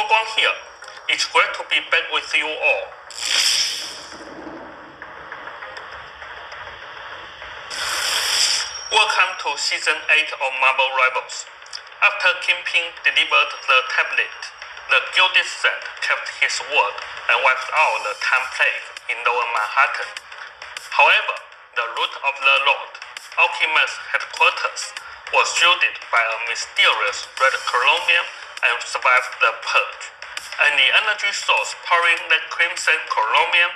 GUANGGUANG here. It's great to be back with you all. Welcome to Season 8 of Marvel Rivals. After Kingpin delivered the tablet, the Gilded Set kept his word and wiped out the time plague in Lower Manhattan. However, the root of the Lord, Alchemist's headquarters, was shielded by a mysterious red chromium and survived the purge. And the energy source powering the crimson chromium,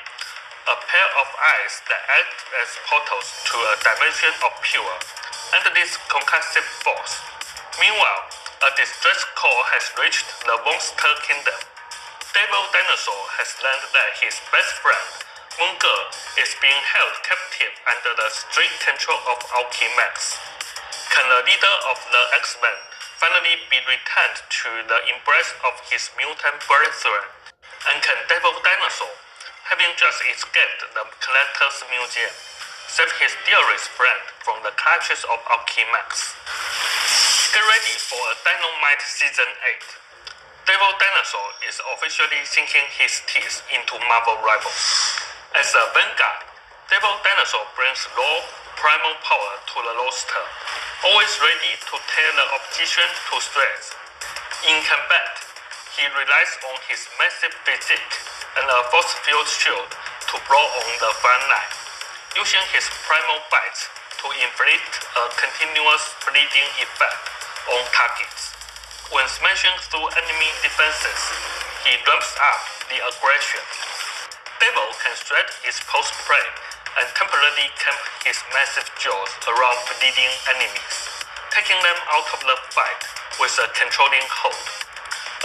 a pair of eyes that act as portals to a dimension of pure, endless concussive force. Meanwhile, a distress call has reached the Monster Kingdom. Devil Dinosaur has learned that his best friend, Moon Girl, is being held captive under the strict control of Alchemax. Can the leader of the X-Men finally be returned to the embrace of his mutant brethren? And can Devil Dinosaur, having just escaped the Collector's Museum, save his dearest friend from the clutches of Alchemax? Get ready for a Dynamite Season 8. Devil Dinosaur is officially sinking his teeth into Marvel Rivals. As a vanguard, Devil Dinosaur brings raw, primal power to the roster, always ready to tear the opposition to shreds. In combat, he relies on his massive physique and a force-field shield to blow on the front line, using his primal bites to inflict a continuous bleeding effect on targets. When smashing through enemy defenses, he ramps up the aggression. Devil can shred his post-prey and temporarily camp his massive jaws around bleeding enemies, taking them out of the fight with a controlling hold.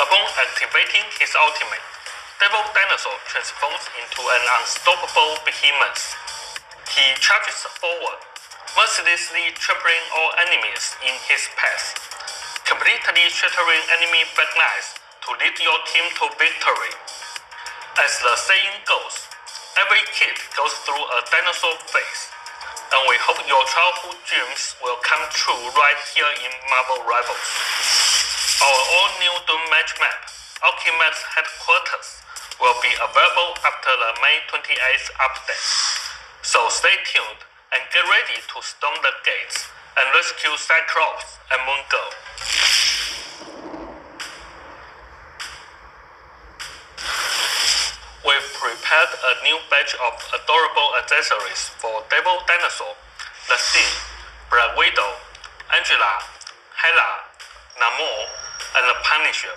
Upon activating his ultimate, Devil Dinosaur transforms into an unstoppable behemoth. He charges forward, mercilessly trampling all enemies in his path, completely shattering enemy backlines to lead your team to victory. As the saying goes, every kid goes through a dinosaur phase, and we hope your childhood dreams will come true right here in Marvel Rivals. Our all-new Doom match map, Alchemax Headquarters, will be available after the May 28th update. So stay tuned and get ready to storm the gates and rescue Cyclops and Moon Girl. We've prepared a new batch of adorable accessories for Devil Dinosaur, the Sea, Black Widow, Angela, Hela, Namor, and the Punisher.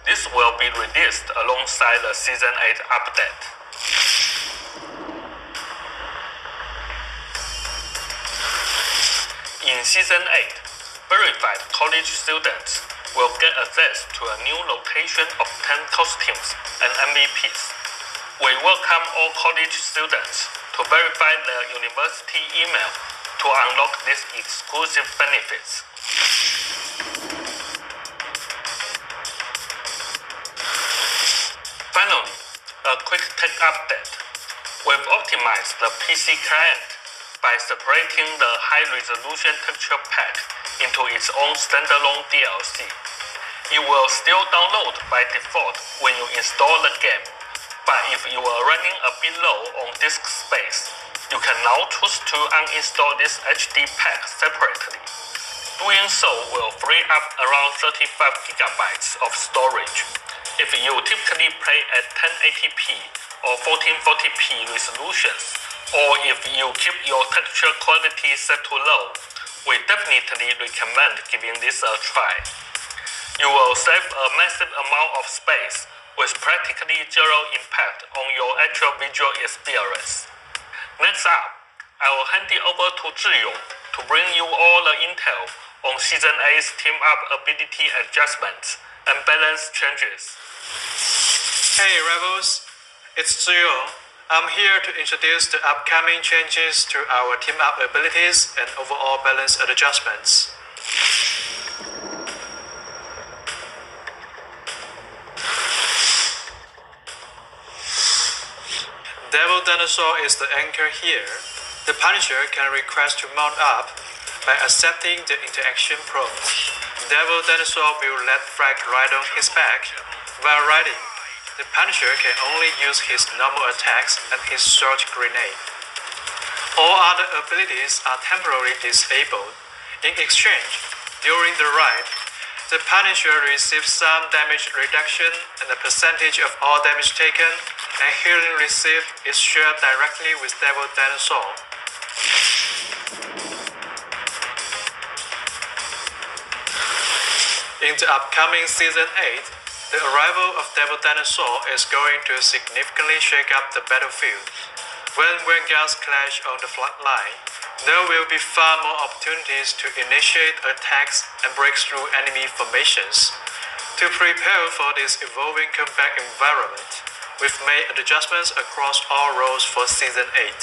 This will be released alongside the Season 8 update. In Season 8, verified college students will get access to a new rotation of 10 costumes and MVPs. We welcome all college students to verify their university email to unlock these exclusive benefits. Finally, a quick tech update. We've optimized the PC client by separating the high-resolution texture pack into its own standalone DLC. It will still download by default when you install the game, but if you are running a bit low on disk space, you can now choose to uninstall this HD pack separately. Doing so will free up around 35GB of storage. If you typically play at 1080p or 1440p resolutions, or if you keep your texture quality set to low, we definitely recommend giving this a try. You will save a massive amount of space with practically zero impact on your actual visual experience. Next up, I will hand it over to Zhiyong to bring you all the intel on Season 8's team-up ability adjustments and balance changes. Hey Rebels, it's Zhiyong. I'm here to introduce the upcoming changes to our team-up abilities and overall balance adjustments. Devil Dinosaur is the anchor here. The Punisher can request to mount up by accepting the interaction prompt. Devil Dinosaur will let Frag ride on his back, While riding, the Punisher can only use his normal attacks and his short grenade. All other abilities are temporarily disabled. In exchange, during the ride, the Punisher receives some damage reduction and a percentage of all damage taken, and healing received is shared directly with Devil Dinosaur. In the upcoming Season 8, the arrival of Devil Dinosaur is going to significantly shake up the battlefield. When vanguards clash on the front line, there will be far more opportunities to initiate attacks and break through enemy formations. To prepare for this evolving combat environment, we've made adjustments across all roles for Season 8.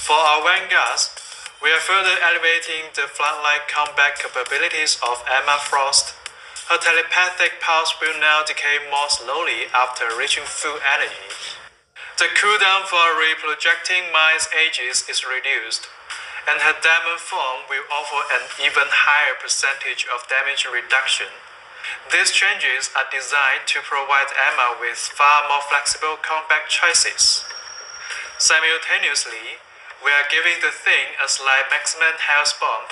For our vanguards, we are further elevating the frontline combat capabilities of Emma Frost. Her telepathic pulse will now decay more slowly after reaching full energy. The cooldown for reprojecting Mind's Aegis is reduced, and her diamond form will offer an even higher percentage of damage reduction. These changes are designed to provide Emma with far more flexible combat choices. Simultaneously, we are giving the Thing a slight maximum health bump,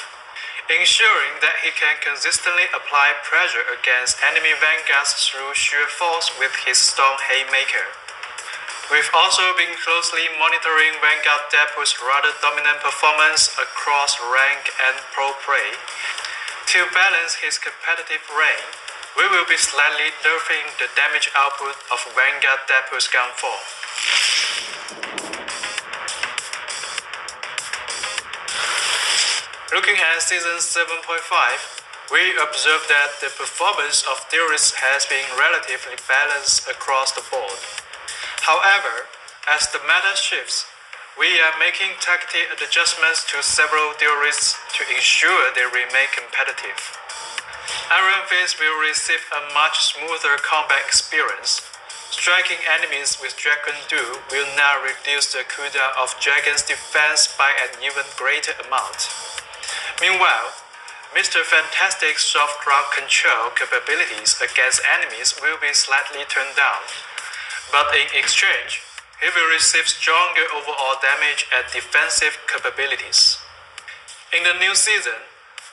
ensuring that he can consistently apply pressure against enemy vanguards through sheer force with his Storm Haymaker. We've also been closely monitoring Vanguard Deadpool's rather dominant performance across rank and pro play. To balance his competitive reign, we will be slightly nerfing the damage output of Vanguard Deadpool's gunfall. Looking at Season 7.5, we observe that the performance of theorists has been relatively balanced across the board. However, as the meta shifts, we are making tactical adjustments to several theorists to ensure they remain competitive. Iron Fist will receive a much smoother combat experience. Striking enemies with Dragon Do will now reduce the cooldown of Dragon's defense by an even greater amount. Meanwhile, Mr. Fantastic's soft ground control capabilities against enemies will be slightly toned down, but in exchange, he will receive stronger overall damage and defensive capabilities. In the new season,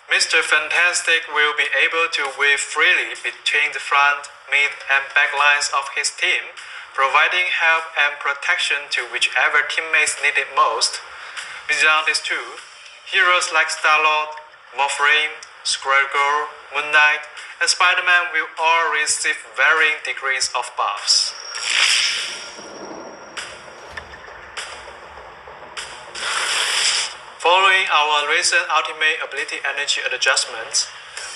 Mr. Fantastic will be able to weave freely between the front, mid, and back lines of his team, providing help and protection to whichever teammates need it most. Beyond these two, heroes like Star-Lord, Wolverine, Squirrel, Moon Knight, and Spider-Man will all receive varying degrees of buffs. Following our recent Ultimate Ability Energy adjustments,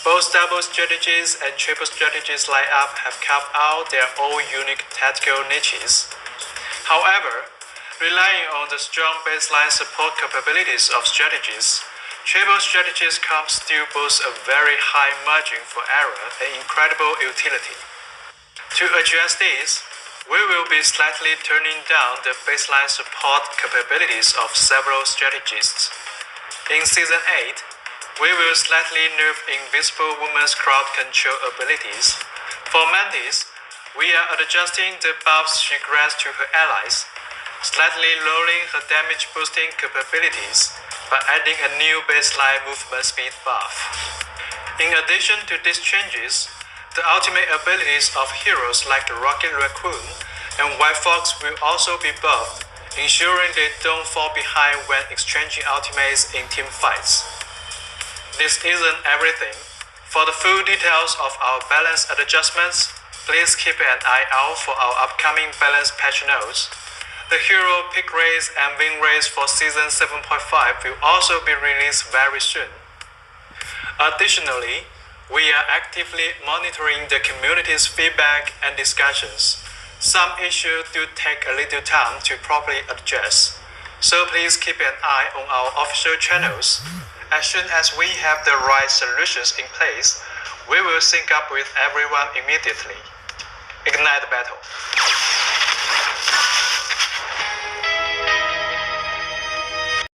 both double strategies and triple strategies lineup have carved out their own unique tactical niches. However, relying on the strong baseline support capabilities of strategies, triple strategies come still boast a very high margin for error and incredible utility. To address this, we will be slightly turning down the baseline support capabilities of several strategists. In Season 8, we will slightly nerf Invisible Woman's crowd control abilities. For Mantis, we are adjusting the buffs she grants to her allies, slightly lowering her damage boosting capabilities by adding a new baseline movement speed buff. In addition to these changes, the ultimate abilities of heroes like the Rocket Raccoon and White Fox will also be buffed, ensuring they don't fall behind when exchanging ultimates in team fights. This isn't everything. For the full details of our balance adjustments, please keep an eye out for our upcoming balance patch notes. The hero pick race and win race for Season 7.5 will also be released very soon. Additionally, we are actively monitoring the community's feedback and discussions. Some issues do take a little time to properly address, so please keep an eye on our official channels. As soon as we have the right solutions in place, we will sync up with everyone immediately. Ignite the battle.